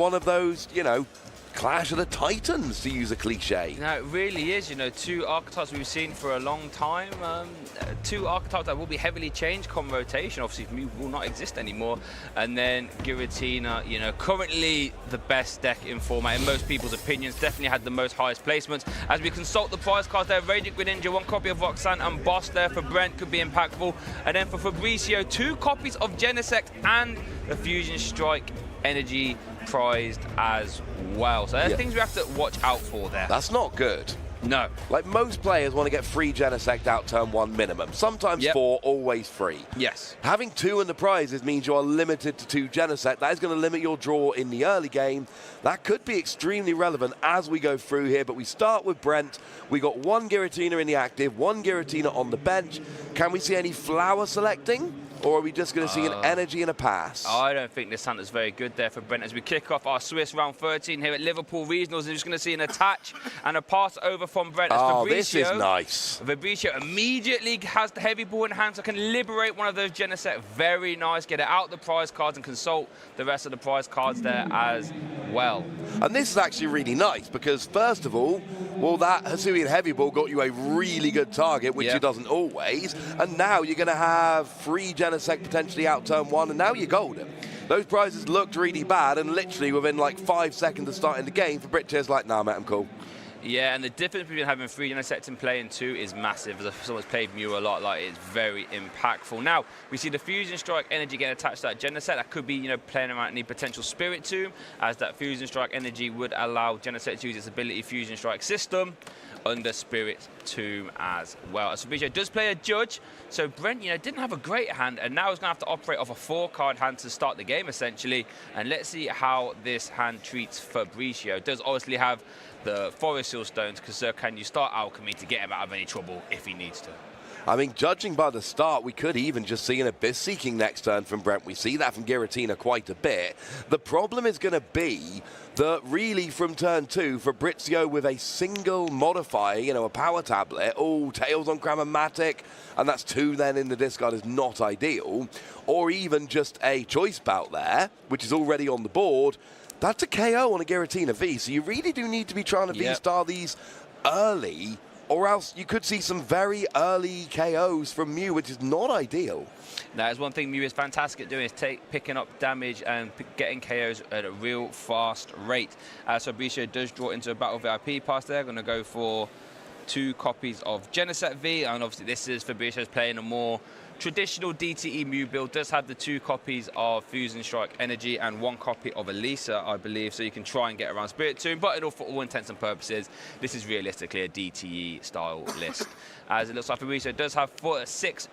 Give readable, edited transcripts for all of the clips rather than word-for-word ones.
one of those, you know, Clash of the Titans, to use a cliche. No, it really is. You know, two archetypes we've seen for a long time. Two archetypes that will be heavily changed come rotation. Obviously, Mew will not exist anymore. And then Giratina, you know, currently the best deck in format, in most people's opinions. Definitely had the most highest placements. As we consult the prize cards there, Radiant Greninja, 1 copy of Roxanne and Boss there for Brent could be impactful. And then for Fabrizio, 2 copies of Genesect and the Fusion Strike Energy prized as well. So there's things we have to watch out for there. That's not good. No. Like, most players want to get 3 Genesect out turn 1 minimum. Sometimes 4, always 3. Yes. Having 2 in the prizes means you are limited to 2 Genesect. That is going to limit your draw in the early game. That could be extremely relevant as we go through here. But we start with Brent. We got 1 Giratina in the active, 1 Giratina on the bench. Can we see any flower selecting? Or are we just going to see an energy and a pass? I don't think this hunt is very good there for Brent. As we kick off our Swiss round 13 here at Liverpool Regionals, we're just going to see an attach and a pass over from Brent. As Fabrizio, this is nice. Fabrizio immediately has the heavy ball in hand, so can liberate one of those Genesect. Very nice. Get it out the prize cards and consult the rest of the prize cards there as well. And this is actually really nice because, first of all, well, that Hisuian heavy ball got you a really good target, which it doesn't always. And now you're going to have 3 Genesect potentially out turn 1, and now you're golden. Those prizes looked really bad, and literally within like 5 seconds of starting the game, Fabrizio's like, nah, mate, I'm cool. Yeah, and the difference between having 3 Genesect in play and 2 is massive. As someone's played Mew a lot, like, it's very impactful. Now, we see the Fusion Strike Energy getting attached to that Genesect. That could be, you know, playing around any potential Spirit Tomb, as that Fusion Strike Energy would allow Genesect to use its ability Fusion Strike system under Spirit Tomb as well. As Fabrizio does play a Judge, so Brent, you know, didn't have a great hand, and now he's going to have to operate off a 4-card hand to start the game, essentially. And let's see how this hand treats Fabrizio. Does obviously have the Forest Seal Stones, because can you start Alchemy to get him out of any trouble if he needs to? I mean, judging by the start, we could even just see an Abyss Seeking next turn from Brent. We see that from Giratina quite a bit. The problem is going to be that really from turn 2, Fabrizio with a single modifier, you know, a power tablet, Tails on Grammatic, and that's 2 then in the discard is not ideal, or even just a Choice Bout there, which is already on the board. That's a KO on a Giratina V, so you really do need to be trying to V-star these early, or else you could see some very early KOs from Mew, which is not ideal. Now, one thing Mew is fantastic at doing is picking up damage and getting KOs at a real fast rate. So Fabrizio does draw into a Battle VIP pass there. Going to go for 2 copies of Genesect V, and obviously this is Fabrizio's playing a more traditional DTE Mew build. Does have the 2 copies of Fusion Strike Energy and 1 copy of Elisa, I believe, so you can try and get around Spirit Tomb, but for all intents and purposes, this is realistically a DTE style list. As it looks like Fabrizio does have 6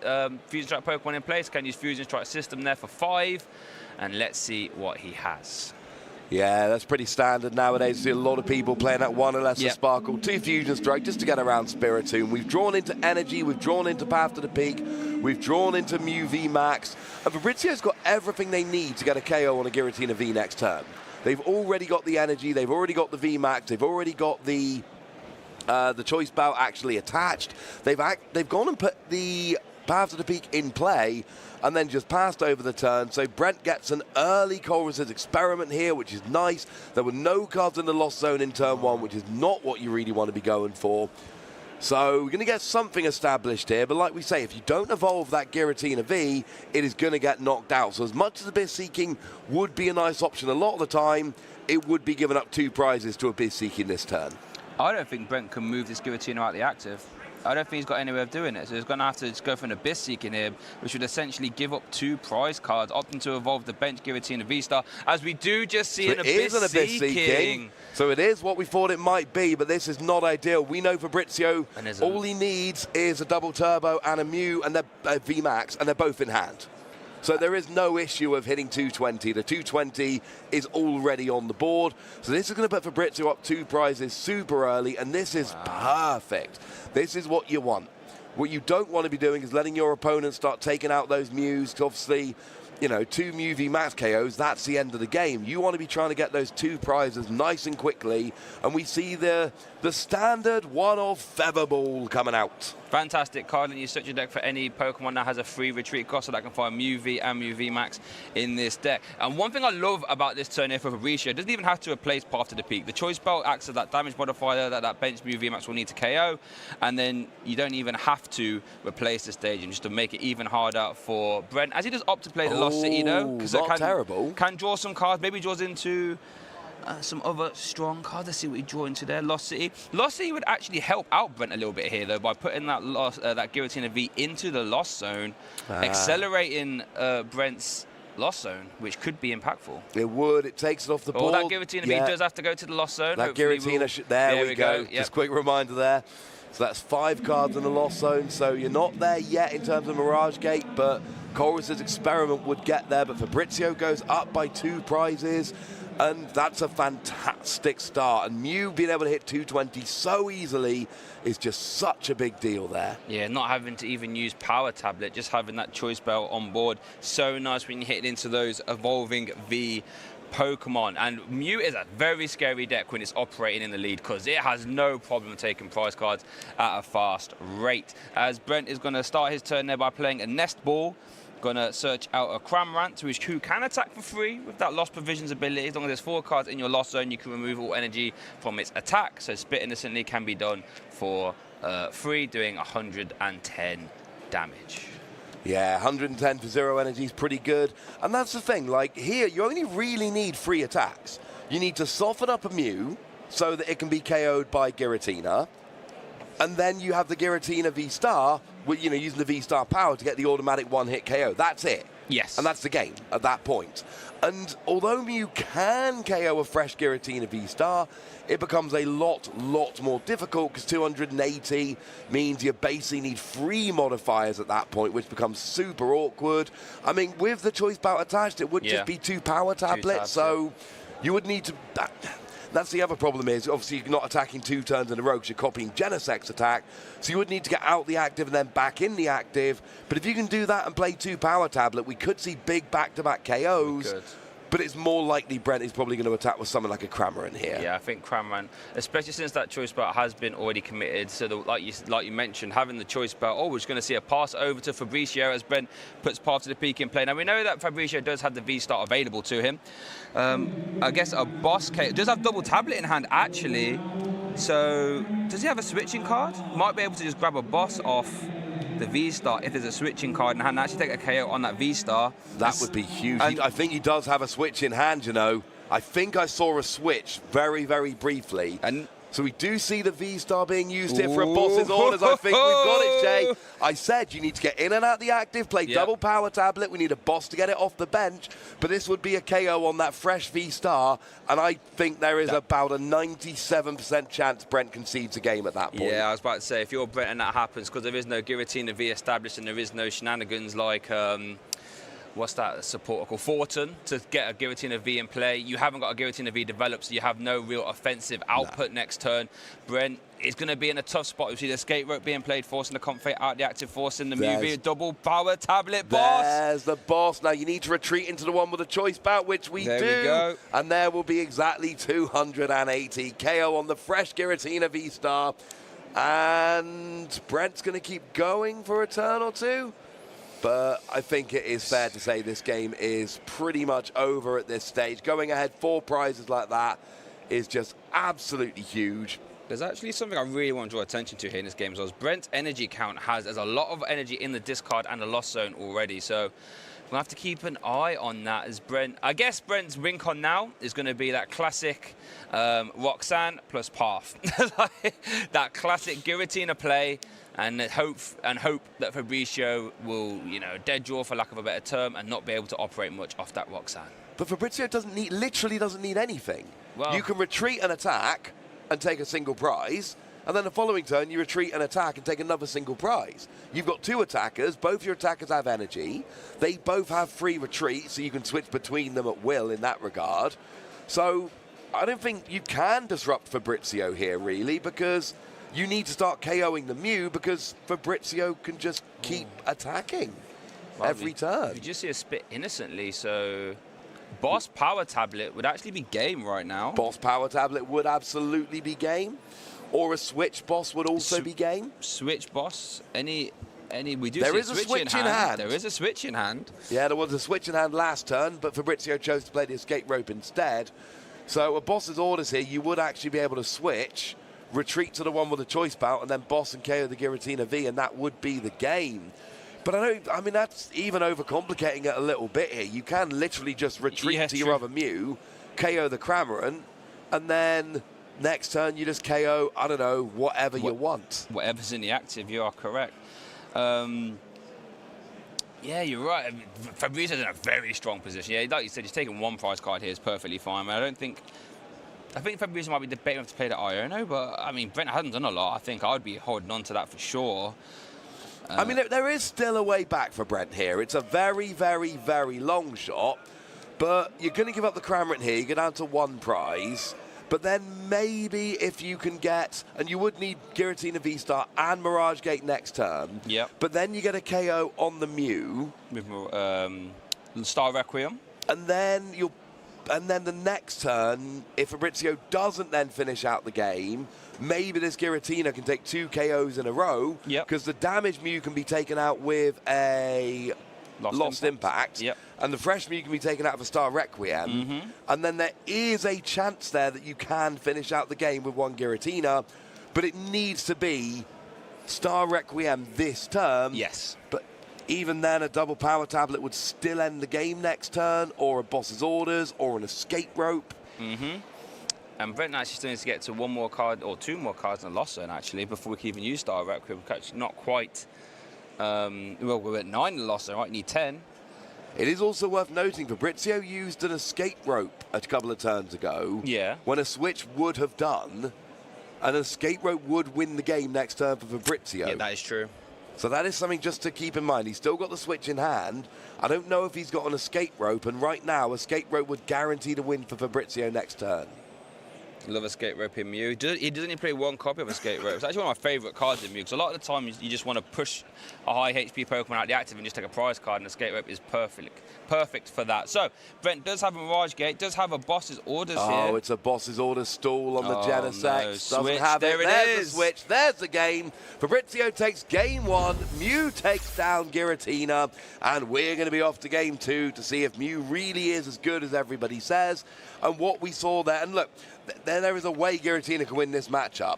Fusion Strike Pokemon in place, can use Fusion Strike system there for 5, and let's see what he has. Yeah, that's pretty standard nowadays. You see a lot of people playing at 1 or less of Sparkle, 2 Fusion Strike just to get around Spirit Tomb. We've drawn into Energy, we've drawn into Path to the Peak, we've drawn into Mew V Max, and Fabrizio's got everything they need to get a KO on a Giratina V next turn. They've already got the Energy, they've already got the V Max, they've already got the Choice Bout actually attached. They've gone and put the Path to the Peak in play, and then just passed over the turn. So Brent gets an early Colress's Experiment here, which is nice. There were no cards in the Lost Zone in turn 1, which is not what you really want to be going for. So we're going to get something established here, but like we say, if you don't evolve that Giratina V, it is going to get knocked out. So as much as Abyss Seeking would be a nice option a lot of the time, it would be giving up 2 prizes to Abyss Seeking this turn. I don't think Brent can move this Giratina out the active. I don't think he's got any way of doing it, so he's going to have to just go for an Abyss Seeking here, which would essentially give up 2 prize cards, opting to evolve the bench Giratina V-Star, as we do just see an Abyss Seeking. So it is what we thought it might be, but this is not ideal. We know Fabrizio, all he needs is a double turbo and a Mew and a V-Max, and they're both in hand. So there is no issue of hitting 220. The 220 is already on the board. So this is going to put Fabrizio up 2 prizes super early, and this is perfect. This is what you want. What you don't want to be doing is letting your opponent start taking out those Mews. Obviously, you know, 2 Mew V Max KOs, that's the end of the game. You want to be trying to get those 2 prizes nice and quickly, and we see the standard one of Featherball coming out. Fantastic card, and you search your deck for any Pokemon that has a free retreat cost, so that can find Mew V and Mew V Max in this deck. And one thing I love about this turn here for Fabrizio, it doesn't even have to replace Path to the Peak. The Choice Belt acts as that damage modifier that bench Mew V Max will need to KO, and then you don't even have to replace the stadium just to make it even harder for Brent, as he does opt to play the Lost City though. Not terrible. Can draw some cards, maybe draws into some other strong cards. Let's see what he draw into there. Lost City. Lost City would actually help out Brent a little bit here, though, by putting that Giratina V into the Lost Zone, accelerating Brent's Lost Zone, which could be impactful. It would. It takes it off the board. That Giratina V does have to go to the Lost Zone. That Giratina, there we go. Yep. Just quick reminder there. So that's 5 cards in the Lost Zone. So you're not there yet in terms of Mirage Gate, but Chorus's Experiment would get there. But Fabrizio goes up by 2 prizes. And that's a fantastic start. And Mew being able to hit 220 so easily is just such a big deal there. Yeah, not having to even use Power Tablet, just having that Choice Belt on board. So nice when you hit into those Evolving V Pokemon. And Mew is a very scary deck when it's operating in the lead, because it has no problem taking prize cards at a fast rate. As Brent is going to start his turn there by playing a Nest Ball. Gonna search out a Cramorant, who can attack for free with that Lost Provisions ability. As long as there's 4 cards in your Lost Zone, you can remove all energy from its attack. So Spit Innocently can be done for free, doing 110 damage. Yeah, 110 for 0 energy is pretty good. And that's the thing, like here, you only really need 3 attacks. You need to soften up a Mew so that it can be KO'd by Giratina. And then you have the Giratina V-Star, you know, using the V-Star power to get the automatic 1-hit KO. That's it. Yes. And that's the game at that point. And although Mew can KO a fresh Giratina V-Star, it becomes a lot more difficult, because 280 means you basically need 3 modifiers at that point, which becomes super awkward. I mean, with the Choice Belt attached, it would just be 2 Power Tablets, so you would need to... That's the other problem is, obviously, you're not attacking 2 turns in a row because you're copying Genesec's attack. So you would need to get out the active and then back in the active. But if you can do that and play 2 Power Tablet, we could see big back-to-back KOs. But it's more likely Brent is probably going to attack with something like a Cramorant here. Yeah, I think Cramorant, especially since that Choice Belt has been already committed. So, like you mentioned, having the Choice Belt, we're just going to see a pass over to Fabrizio as Brent puts Path to the Peak in play. Now, we know that Fabrizio does have the V-Star available to him. I guess a boss does have double tablet in hand, actually. So, does he have a switching card? Might be able to just grab a boss off the V-Star if there's a switching card in hand, actually take a KO on that V-Star. That would be huge. I think he does have a switch in hand, you know. I think I saw a switch very, very briefly. And so we do see the V-Star being used here for a boss's orders. I think we've got it, Jay. I said you need to get in and out the active, play double Power Tablet. We need a boss to get it off the bench. But this would be a KO on that fresh V-Star. And I think there is about a 97% chance Brent concedes a game at that point. Yeah, I was about to say, if you're Brent and that happens, because there is no Giratina V established and there is no shenanigans like... what's that support called? Fortin, to get a Giratina V in play. You haven't got a Giratina V developed, so you have no real offensive output next turn. Brent is going to be in a tough spot. We see the Escape Rope being played, forcing the Comp Fate out the active, forcing the Mew V, double Power Tablet boss. There's the boss. Now you need to retreat into the one with a Choice Bout, which we do. There we go. And there will be exactly 280 KO on the fresh Giratina V-Star. And Brent's going to keep going for a turn or 2. But I think it is fair to say this game is pretty much over at this stage. Going ahead 4 prizes like that is just absolutely huge. There's actually something I really want to draw attention to here in this game. So Brent's energy count has a lot of energy in the discard and the Lost Zone already. So we'll have to keep an eye on that as Brent. I guess Brent's win con now is going to be that classic Roxanne plus Path. That classic Giratina play. And hope that Fabrizio will, you know, dead draw for lack of a better term and not be able to operate much off that Roxanne. But Fabrizio literally doesn't need anything. Well, you can retreat and attack and take a single prize, and then the following turn you retreat and attack and take another single prize. You've got 2 attackers, both your attackers have energy, they both have free retreat, so you can switch between them at will in that regard. So I don't think you can disrupt Fabrizio here, really, because you need to start KOing the Mew, because Fabrizio can just keep attacking. every turn. You just see a spit innocently, so Boss Power Tablet would actually be game right now. Boss Power Tablet would absolutely be game. Or a Switch Boss would also be game. Switch Boss, we do there see is a switch in hand. There is a switch in hand. Yeah, there was a switch in hand last turn, but Fabrizio chose to play the escape rope instead. So a Boss's orders here, you would actually be able to switch, retreat to the one with the choice belt, and then boss and KO the Giratina V, and that would be the game. But I mean, that's even overcomplicating it a little bit here. You can literally just retreat to your other Mew, KO the Cramorant, and then next turn you just KO, I don't know, whatever you want. Whatever's in the active, you are correct. Yeah, you're right. I mean, Fabrizio's in a very strong position. Yeah, like you said, he's taking one prize card here is perfectly fine. I think Fabrizio might be debating to play the Iono, but I mean, Brent hasn't done a lot. I think I'd be holding on to that for sure. I mean, there is still a way back for Brent here. It's a very, very, very long shot, but you're going to give up the Cramorant here. You go down to one prize. But then maybe if you can get, and you would need Giratina V-Star and Mirage Gate next turn. Yep. But then you get a KO on the Mew. With Star Requiem. And then the next turn, if Fabrizio doesn't then finish out the game, maybe this Giratina can take 2 KOs in a row. Yep. Because the damaged Mew can be taken out with a Lost Impact. Yep. And the fresh Mew can be taken out of a Star Requiem. Mm-hmm. And then there is a chance there that you can finish out the game with one Giratina, but it needs to be Star Requiem this turn. Yes. But even then, a double power tablet would still end the game next turn, or a boss's orders, or an escape rope. Mm-hmm. And Brent actually still needs to get to one more card, or 2 more cards in Lost Zone, actually, before we can even use Star Requiem. Actually, not quite. Well, we're at 9 in Lost Zone, right? Need 10. It is also worth noting Fabrizio used an escape rope a couple of turns ago. Yeah. When a switch would have done, an escape rope would win the game next turn for Fabrizio. Yeah, that is true. So that is something just to keep in mind. He's still got the switch in hand. I don't know if he's got an escape rope, and right now, escape rope would guarantee the win for Fabrizio next turn. Love Escape Rope in Mew. He doesn't even play one copy of Escape Rope. It's actually one of my favourite cards in Mew, because a lot of the time you just want to push a high HP Pokemon out the active and just take a prize card, and Escape Rope is perfect for that. So, Brent does have a Mirage Gate, does have a Boss's Orders here. Oh, it's a Boss's Orders stall on the Genesect. No. Doesn't Switch. have it. There it There's is. the switch. There's the game. Fabrizio takes game 1. Mew takes down Giratina. And we're going to be off to game 2 to see if Mew really is as good as everybody says. And what we saw there. And look, there is a way Giratina can win this matchup.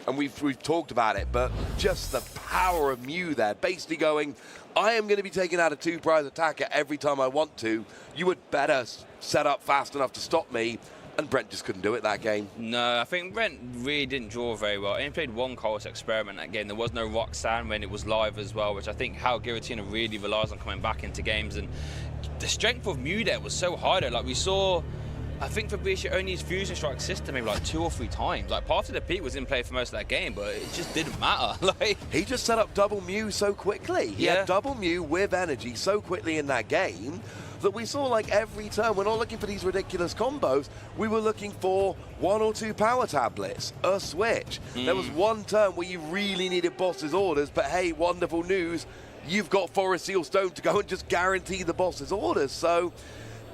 And we've talked about it, but just the power of Mew there, basically going, I am going to be taking out a 2-prize attacker every time I want to. You would better set up fast enough to stop me. And Brent just couldn't do it that game. No, I think Brent really didn't draw very well. He played one Colossus Experiment that game. There was no Roxanne when it was live as well, which I think how Giratina really relies on coming back into games. And the strength of Mew there was so high though. Like we saw, I think Fabrizio only used Fusion Strike system maybe like 2 or 3 times. Like Path to the Peak was in play for most of that game, but it just didn't matter. Like he just set up double Mew so quickly. He had double Mew with energy so quickly in that game that we saw like every turn. We're not looking for these ridiculous combos. We were looking for 1 or 2 power tablets, a switch. There was one turn where you really needed Boss's Orders, but hey, wonderful news. You've got Forest Seal Stone to go and just guarantee the Boss's Orders. So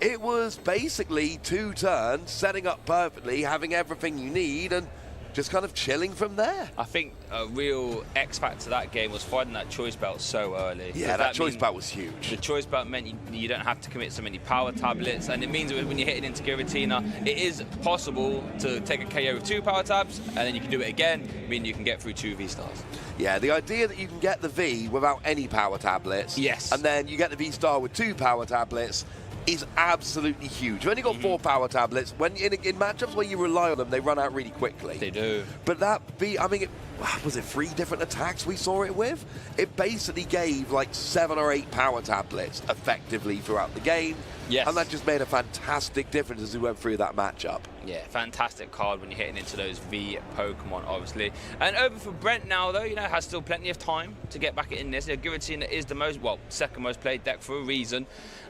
it was basically 2 turns, setting up perfectly, having everything you need, and just kind of chilling from there. I think a real X factor to that game was finding that choice belt so early. Yeah, that choice belt was huge. The choice belt meant you don't have to commit so many power tablets, and it means that when you're hitting into Giratina, it is possible to take a KO with 2 power tabs, and then you can do it again, meaning you can get through 2 V-Stars. Yeah, the idea that you can get the V without any power tablets, yes, and then you get the V-Star with 2 power tablets, is absolutely huge. You've only got 4 power tablets. When in matchups where you rely on them, they run out really quickly. They do. But that I mean, was it 3 different attacks we saw it with? It basically gave like 7 or 8 power tablets effectively throughout the game. Yes. And that just made a fantastic difference as we went through that matchup. Yeah, fantastic card when you're hitting into those V Pokemon, obviously. And over for Brent now, though, has still plenty of time to get back in this. Giratina is the second most played deck for a reason.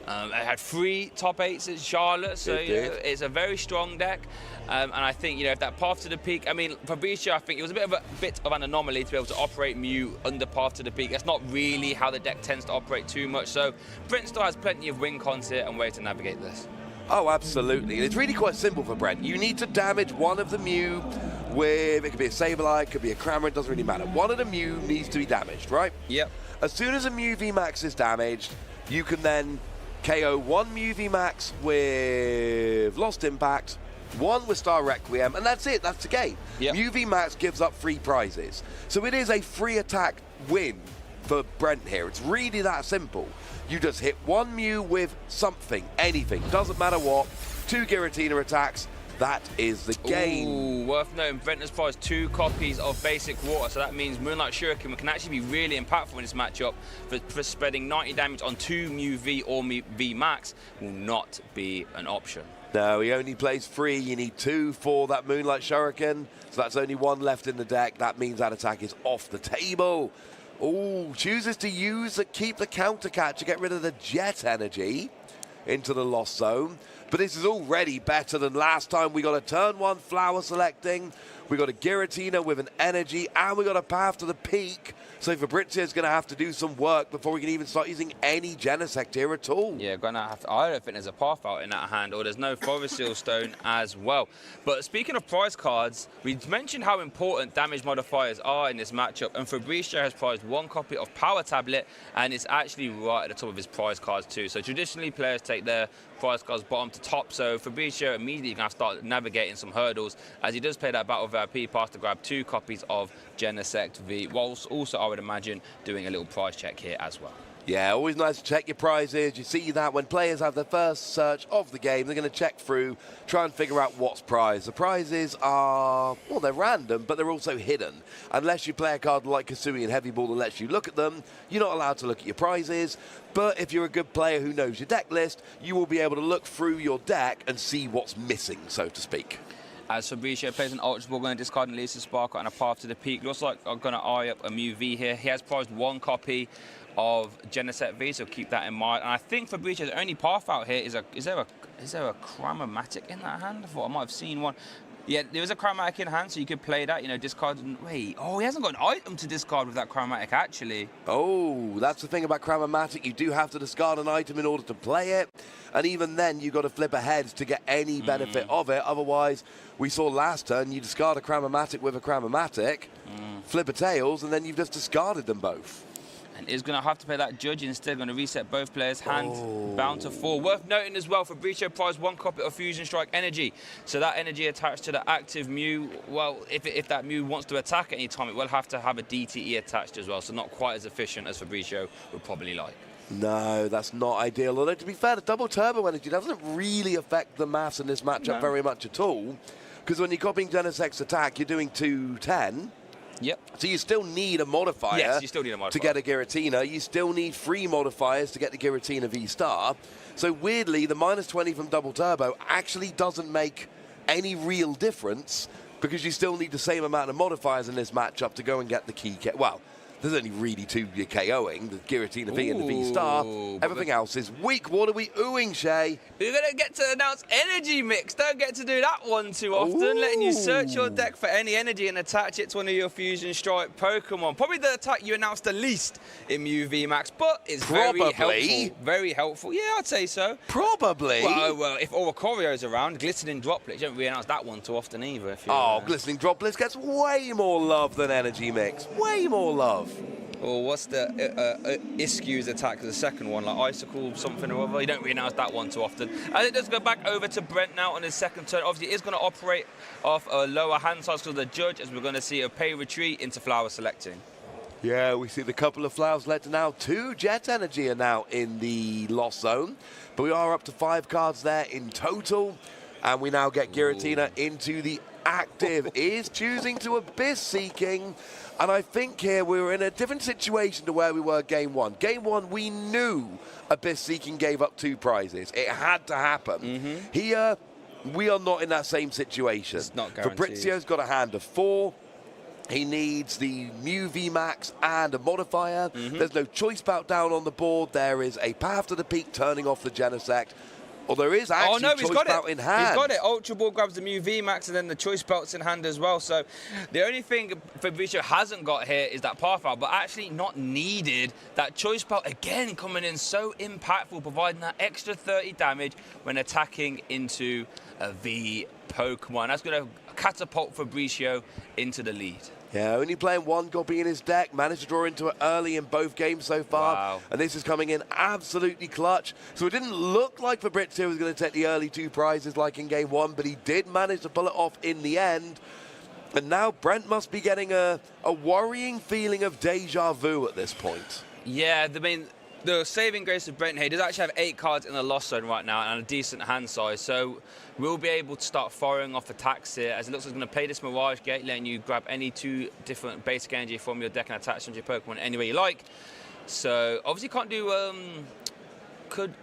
It had 3 top 8s at Charlotte, so it's a very strong deck. And I think, if that Path to the Peak, I mean, Fabrizio, I think it was a bit of an anomaly to be able to operate Mew under Path to the Peak. That's not really how the deck tends to operate too much. So Brent still has plenty of win cons here and ways to navigate this. Oh, absolutely. It's really quite simple for Brent. You need to damage one of the Mew with, it could be a Sableye, it could be a Cramorant, it doesn't really matter. One of the Mew needs to be damaged, right? Yep. As soon as a Mew VMAX is damaged, you can then KO one Mew VMAX with Lost Impact, one with Star Requiem, and that's it. That's the game. Yep. Mew VMAX gives up free prizes. So it is a free attack win for Brent here. It's really that simple. You just hit one Mew with something, anything, doesn't matter what, 2 Giratina attacks. That is the game. Ooh, worth noting, Brent has prized 2 copies of Basic Water, so that means Moonlight Shuriken can actually be really impactful in this matchup for spreading 90 damage on 2 Mew V or Mew V Max will not be an option. No, he only plays 3. You need 2 for that Moonlight Shuriken, so that's only 1 left in the deck. That means that attack is off the table. Oh, chooses to keep the counter catch to get rid of the Jet Energy into the Lost Zone. But this is already better than last time. We got a turn 1 Flower selecting. We got a Giratina with an Energy, and we got a Path to the Peak. So Fabrizio's going to have to do some work before we can even start using any Genesect here at all. Yeah, going to have to. I don't think there's a Path out in that hand, or there's no Forest Seal Stone as well. But speaking of prize cards, we mentioned how important damage modifiers are in this matchup, and Fabrizio has prized 1 copy of Power Tablet, and it's actually right at the top of his prize cards too. So traditionally, players take their prize cards bottom to top, so Fabrizio immediately going to have to start navigating some hurdles as he does play that Battle VIP pass to grab 2 copies of Genesect V, whilst also, I would imagine, doing a little prize check here as well. Yeah, always nice to check your prizes. You see that when players have their first search of the game, they're going to check through, try and figure out what's prize. The prizes are, well, they're random, but they're also hidden. Unless you play a card like Kasui and Heavy Ball that lets you look at them, you're not allowed to look at your prizes. But if you're a good player who knows your deck list, you will be able to look through your deck and see what's missing, so to speak. As Fabrizio plays an Ultra Ball, going to discard and release a Sparkle and a Path to the Peak. Looks like I'm going to eye up a Mew V here. He has prized 1 copy of Genesect V, so keep that in mind. And I think Fabrizio's only path out here is there a Chromatic in that hand? I thought I might have seen one. Yeah, there was a Chromatic in hand, so you could play that, discard and wait. Oh, he hasn't got an item to discard with that Chromatic, actually. Oh, that's the thing about Chromatic. You do have to discard an item in order to play it. And even then, you've got to flip a head to get any benefit of it. Otherwise, we saw last turn, you discard a Chromatic with a Chromatic, flip a Tails, and then you've just discarded them both. And is going to have to play that Judge instead, going to reset both players' hand bound to 4. Worth noting as well, Fabrizio prized 1 copy of Fusion Strike Energy. So that energy attached to the active Mew, well, if that Mew wants to attack at any time, it will have to have a DTE attached as well. So not quite as efficient as Fabrizio would probably like. No, that's not ideal. Although, to be fair, the double turbo energy doesn't really affect the maths in this matchup very much at all. Because when you're copying Genesect's attack, you're doing 210. Yep. So you still need a modifier, yes, you still need a modifier to get a Giratina. You still need 3 modifiers to get the Giratina V-Star. So weirdly, the -20 from Double Turbo actually doesn't make any real difference because you still need the same amount of modifiers in this matchup to go and get the key. Well, there's only really 2 you're KOing, the Giratina V and the V-Star. Everything else is weak. What are we oohing, Shay? We're going to get to announce Energy Mix. Don't get to do that one too often. Letting you search your deck for any energy and attach it to one of your Fusion Strike Pokemon. Probably the attack you announced the least in Mew VMAX, but it's very helpful. Very helpful. Yeah, I'd say so. Probably. Well, if Oricorio's around, Glistening Droplets, you don't really announce that one too often either. If Glistening Droplets gets way more love than Energy Mix. Way more love. Or what's the Iscue's attack, the second one, like Icicle something or other? You don't really announce that one too often. And it does go back over to Brent now on his second turn. Obviously, it is going to operate off a lower hand size because of the Judge, as we're going to see a Pay Retreat into Flower selecting. Yeah, we see the couple of Flower selected now. 2 Jet Energy are now in the Lost Zone. But we are up to 5 cards there in total. And we now get Giratina into the active. Is choosing to Abyss Seeking. And I think here we were in a different situation to where we were game 1. Game 1, we knew Abyss Seeking gave up 2 prizes. It had to happen. Here, we are not in that same situation. It's not guaranteed. Fabrizio's got a hand of 4. He needs the Mew VMAX and a modifier. There's no choice belt down on the board. There is a path to the peak turning off the Genesect. Or there is actually choice belt in hand. He's got it. Ultra Ball grabs the Mew VMAX and then the choice belt's in hand as well. So the only thing Fabrizio hasn't got here is that path out, but actually not needed. That choice belt again coming in so impactful, providing that extra 30 damage when attacking into a V Pokemon. That's going to catapult Fabrizio into the lead. Yeah, only playing one Gobi in his deck, managed to draw into it early in both games so far. Wow. And this is coming in absolutely clutch. So it didn't look like Fabrizio was going to take the early 2 prizes like in game 1, but he did manage to pull it off in the end. And now Brent must be getting a worrying feeling of deja vu at this point. Yeah, the saving grace of Brent here, he does actually have 8 cards in the loss zone right now and a decent hand size, so we'll be able to start firing off attacks here, as it looks like he's going to play this Mirage Gate, letting you grab any 2 different basic energy from your deck and attach them to your Pokemon any way you like. So obviously can't do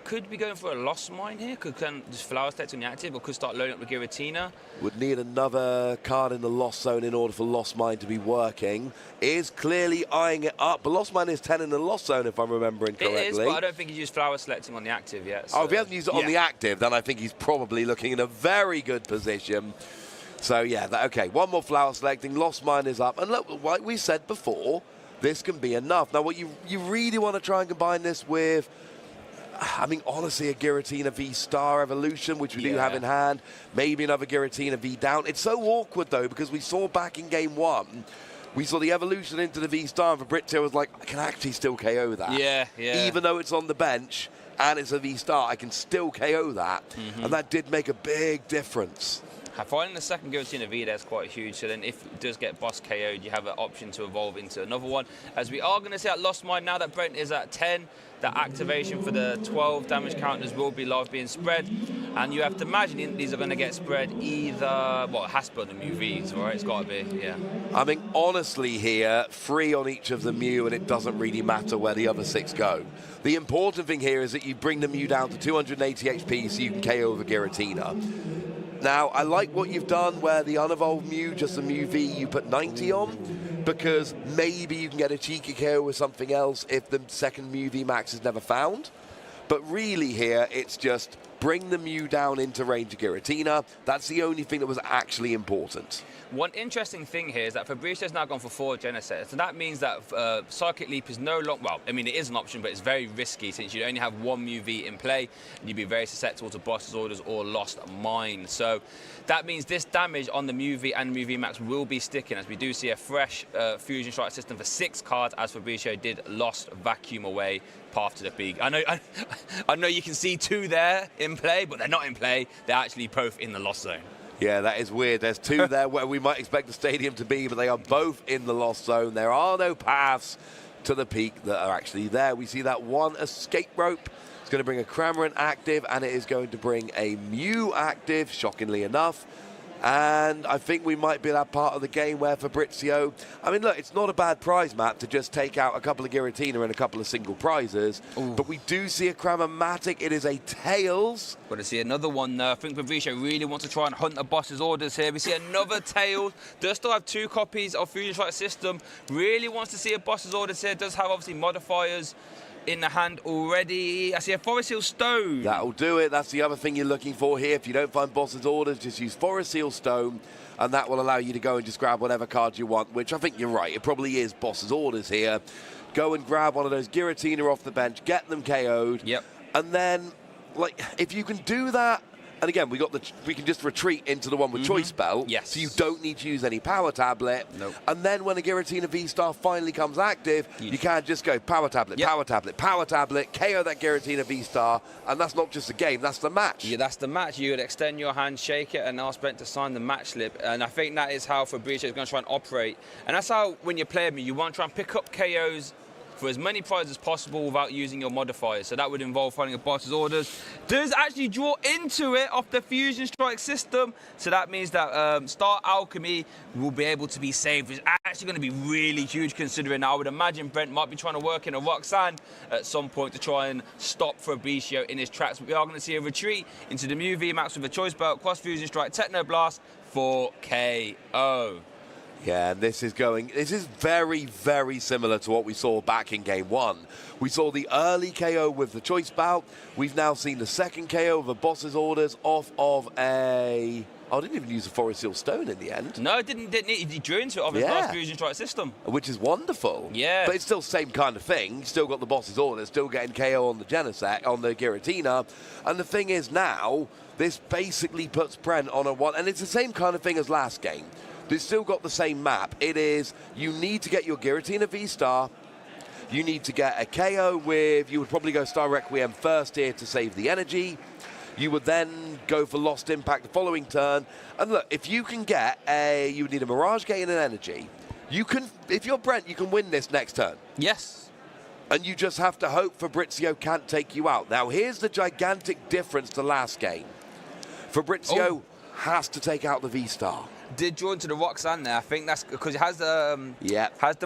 could be going for a Lost Mine here, could just Flower State on the active, or could start loading up with Giratina. Would need another card in the Lost Zone in order for Lost Mine to be working. Is clearly eyeing it up, but Lost Mine is 10 in the Lost Zone if I'm remembering correctly. It is, but I don't think he's used Flower Selecting on the active yet. So. Oh, if he hasn't used it on the active, then I think he's probably looking in a very good position. So yeah, okay, one more Flower Selecting, Lost Mine is up. And look, like we said before, this can be enough. Now what you really want to try and combine this with, I mean, honestly, a Giratina V-Star Evolution, which we do have in hand. Maybe another Giratina V-Down. It's so awkward, though, because we saw back in Game 1, we saw the evolution into the V-Star, and Fabrizio was like, I can actually still KO that. Yeah. Even though it's on the bench and it's a V-Star, I can still KO that. And that did make a big difference. Finding the second Giratina V there is quite huge, so then if it does get boss KO'd, you have an option to evolve into another one. As we are going to see at Lost Mine, now that Brent is at 10, the activation for the 12 damage counters will be live being spread, and you have to imagine these are going to get spread either, well, it has to be on the Mew Vs, right? It's got to be, yeah. I mean, honestly here, 3 on each of the Mew, and it doesn't really matter where the other 6 go. The important thing here is that you bring the Mew down to 280 HP so you can KO the Giratina. Now, I like what you've done where the unevolved Mew, just the Mew V, you put 90 on, because maybe you can get a cheeky KO with something else if the second Mew V Max is never found. But really here, it's just bring the Mew down into range of Giratina. That's the only thing that was actually important. One interesting thing here is that Fabrizio's now gone for 4 Genesects, and that means that Psychic Leap is no longer, well, I mean, it is an option, but it's very risky since you only have 1 Mew V in play, and you'd be very susceptible to Boss's Orders or Lost Mine. So that means this damage on the Mew V and Mew V Max will be sticking, as we do see a fresh Fusion Strike system for 6 cards, as Fabrizio did Lost Vacuum away, Path to the Peak. I know you can see 2 there in play, but they're not in play. They're actually both in the Lost Zone. Yeah, that is weird. There's 2 there where we might expect the stadium to be, but they are both in the Lost Zone. There are no paths to the peak that are actually there. We see that 1 escape rope. It's going to bring a Cramorant active, and it is going to bring a Mew active, shockingly enough. And I think we might be that part of the game where Fabrizio, I mean, look, it's not a bad prize map to just take out a couple of Giratina and a couple of single prizes. Ooh. But we do see a Cramomatic. It is a Tails. Got to see another one there. I think Fabrizio really wants to try and hunt the Boss's Orders here. We see another Tails. Does still have 2 copies of Fusion Strike System. Really wants to see a Boss's Orders here. Does have, obviously, modifiers in the hand already. I see a Forest Seal Stone. That'll do it. That's the other thing you're looking for here. If you don't find Boss's Orders, just use Forest Seal Stone, and that will allow you to go and just grab whatever card you want, which I think you're right. It probably is Boss's Orders here. Go and grab one of those Giratina off the bench, get them KO'd. Yep. And then, like, if you can do that, and again, we can just retreat into the one with Choice Belt. Yes. So you don't need to use any Power Tablet. Nope. And then when a Giratina V-Star finally comes active, you can't just go Power Tablet, Power Tablet, Power Tablet, KO that Giratina V-Star, and that's not just a game, that's the match. Yeah, that's the match. You would extend your hand, shake it, and ask Brent to sign the match slip. And I think that is how Fabrizio is going to try and operate. And that's how, when you play me, you want to try and pick up KOs for as many prizes as possible without using your modifiers. So that would involve finding a Boss's Orders. Does actually draw into it off the Fusion Strike system. So that means that Star Alchemy will be able to be saved. It's actually going to be really huge, considering I would imagine Brent might be trying to work in a Roxanne at some point to try and stop Fabrizio in his tracks. But we are going to see a retreat into the Mew VMAX with a Choice Belt, Cross Fusion Strike, Techno Blast for KO. Yeah, and this is very, very similar to what we saw back in game 1. We saw the early KO with the choice bout. We've now seen the second KO of a boss's orders off of a... Oh, I didn't even use a Forest Seal Stone in the end. No, didn't he drew into it off his last Fusion Strike system. Which is wonderful. Yeah. But it's still the same kind of thing. Still got the boss's orders, still getting KO on the Genesect, on the Giratina. And the thing is now, this basically puts Brent on a 1, and it's the same kind of thing as last game. They've still got the same map. It is, you need to get your Giratina V-Star, you need to get a KO with, you would probably go Star Requiem first here to save the energy. You would then go for Lost Impact the following turn. And look, if you can get you would need a Mirage Gate and an energy. You can, if you're Brent, you can win this next turn. Yes. And you just have to hope Fabrizio can't take you out. Now, here's the gigantic difference to last game. Fabrizio has to take out the V-Star. Did draw into the Roxanne there. I think that's because it has the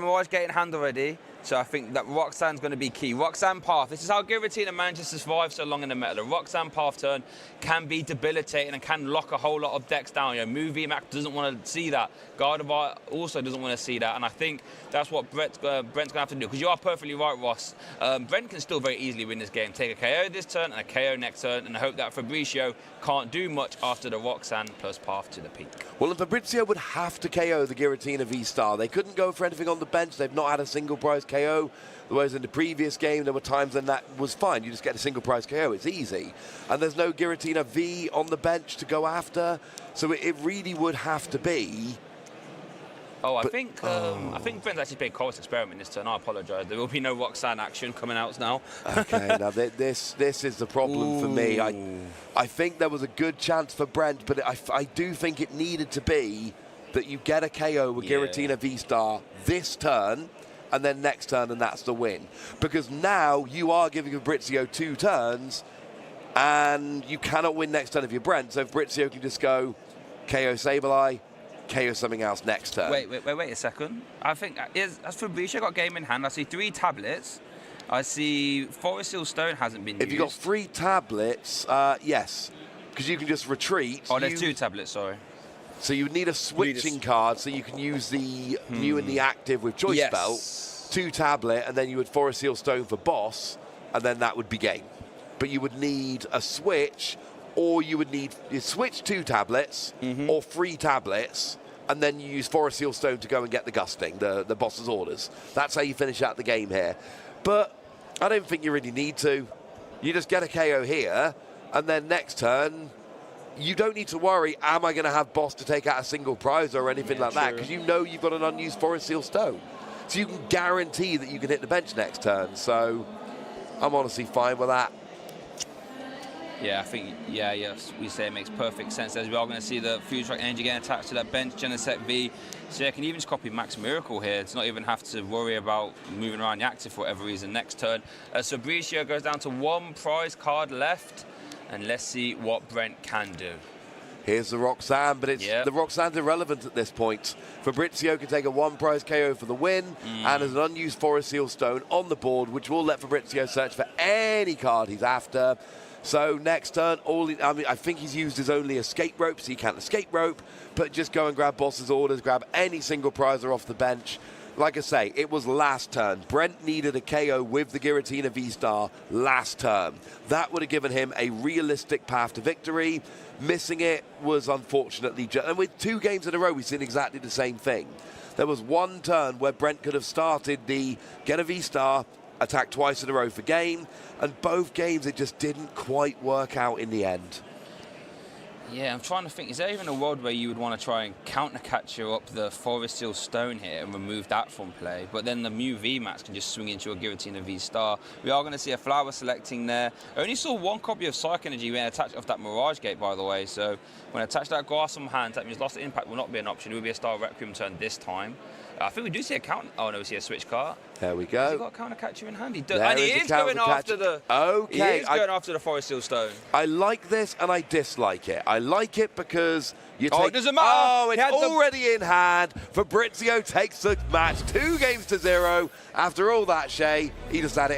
Mirage Gate in hand already. So I think that Roxanne's going to be key. Roxanne Path. This is how Giratina manages to survive so long in the meta. The Roxanne Path turn can be debilitating and can lock a whole lot of decks down. You know, Movie Mac doesn't want to see that. Gardevoir also doesn't want to see that. And I think that's what Brent's going to have to do. Because you are perfectly right, Ross. Brent can still very easily win this game. Take a KO this turn and a KO next turn. And I hope that Fabrizio can't do much after the Roxanne plus Path to the peak. Well, and Fabrizio would have to KO the Giratina V-Star. They couldn't go for anything on the bench. They've not had a single prize KO. Whereas in the previous game, there were times when that was fine. You just get a single prize KO. It's easy. And there's no Giratina V on the bench to go after. So it really would have to be... I think Brent's actually played Chorus Experiment this turn. I apologise. There will be no Roxanne action coming out now. Okay, now this is the problem for me. I think there was a good chance for Brent, but I do think it needed to be that you get a KO with Giratina V-Star this turn, and then next turn, and that's the win. Because now you are giving Fabrizio 2 turns, and you cannot win next turn if you're Brent, so Fabrizio can just go KO Sableye, KO something else next turn. Wait a second. I think, has Fabrizio got game in hand? I see 3 tablets. I see Forest Seal Stone hasn't been used. If you've got 3 tablets, yes. Because you can just retreat. Oh, there's 2 tablets, sorry. So you would need a switching card so you can use the new and the active with Choice Belt, 2 tablet, and then you would Forest Seal Stone for boss, and then that would be game. But you would need a switch, or you would need you switch 2 tablets or 3 tablets, and then you use Forest Seal Stone to go and get the gusting, the boss's orders. That's how you finish out the game here. But I don't think you really need to. You just get a KO here, and then next turn, you don't need to worry, am I going to have boss to take out a single prize or anything like that, because you know you've got an unused Forest Seal Stone. So you can guarantee that you can hit the bench next turn. So I'm honestly fine with that. Yeah, I think, yes, we say it makes perfect sense. As we are going to see the Fusion Strike energy getting attached to that bench, Genesect V. So yeah, can even just copy Max Miracle here. It's not even have to worry about moving around the active for whatever reason next turn. Fabrizio goes down to 1 prize card left. And let's see what Brent can do. Here's the Roxanne, but the Roxanne's irrelevant at this point. Fabrizio can take a 1 prize KO for the win, and there's an unused Forest Seal Stone on the board, which will let Fabrizio search for any card he's after. So next turn, I think he's used his only escape rope, so he can't escape rope, but just go and grab boss's orders, grab any single prizer off the bench. Like I say, it was last turn. Brent needed a KO with the Giratina V-Star last turn. That would have given him a realistic path to victory. Missing it was unfortunately and with 2 games in a row, we've seen exactly the same thing. There was 1 turn where Brent could have started the get a V-Star, attack twice in a row for game, and both games it just didn't quite work out in the end. Yeah, I'm trying to think, is there even a world where you would want to try and counter-capture up the Forest Seal Stone here and remove that from play? But then the Mew VMAX can just swing into your Giratina V-Star. We are going to see a flower selecting there. I only saw 1 copy of Psych Energy when attached off that Mirage Gate, by the way. So when attached that grass from hand, that means Lost Impact will not be an option. It will be a Star Requiem turn this time. I think we do see a count. Oh no, we see a switch card. There we go. Has he got a counter catcher in hand? He does. And he is going after the. Okay. He is going after the Forest Seal Stone. I like this and I dislike it. I like it because you take. Oh, it doesn't matter. Oh, it's already in hand. Fabrizio takes the match 2 games to 0. After all that, Shay, he just had it.